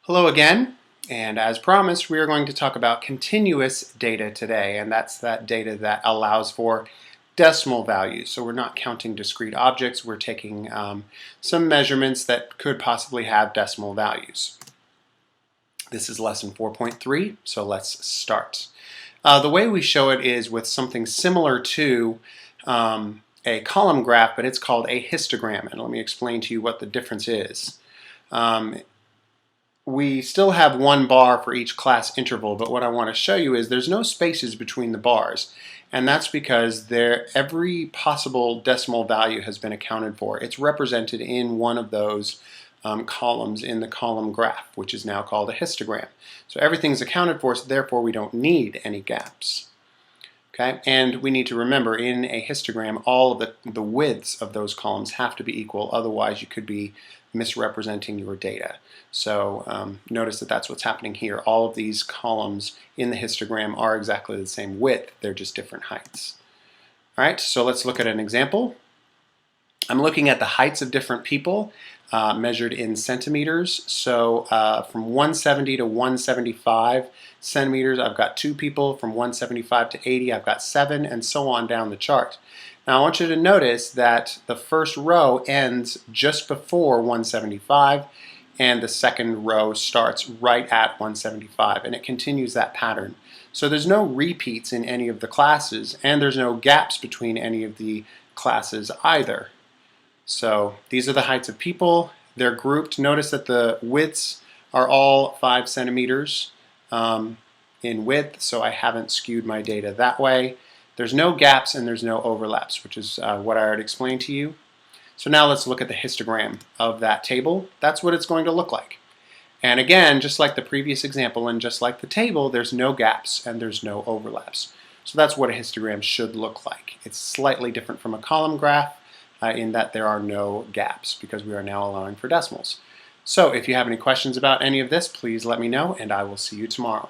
Hello again, and as promised, we are going to talk about continuous data today, and that's that data that allows for decimal values. So we're not counting discrete objects, we're taking some measurements that could possibly have decimal values. This is lesson 4.3, so let's start. The way we show it is with something similar to a column graph, but it's called a histogram, and let me explain to you what the difference is. We still have one bar for each class interval, but what I want to show you is there's no spaces between the bars, and that's because every possible decimal value has been accounted for. It's represented in one of those columns in the column graph, which is now called a histogram. So everything's accounted for, so therefore we don't need any gaps. Okay? And we need to remember in a histogram all of the widths of those columns have to be equal, otherwise you could be misrepresenting your data. So notice that that's what's happening here. All of these columns in the histogram are exactly the same width, they're just different heights. Alright, so let's look at an example. I'm looking at the heights of different people measured in centimeters. So from 170 to 175 centimeters, I've got 2 people. From 175 to 80, I've got 7, and so on down the chart. Now I want you to notice that the first row ends just before 175, and the second row starts right at 175, and it continues that pattern. So there's no repeats in any of the classes, and there's no gaps between any of the classes either. So these are the heights of people. They're grouped. Notice that the widths are all 5 centimeters in width, so I haven't skewed my data that way. There's no gaps and there's no overlaps, which is what I already explained to you. So now let's look at the histogram of that table. That's what it's going to look like. And again, just like the previous example and just like the table, there's no gaps and there's no overlaps. So that's what a histogram should look like. It's slightly different from a column graph in that there are no gaps because we are now allowing for decimals. So if you have any questions about any of this, please let me know and I will see you tomorrow.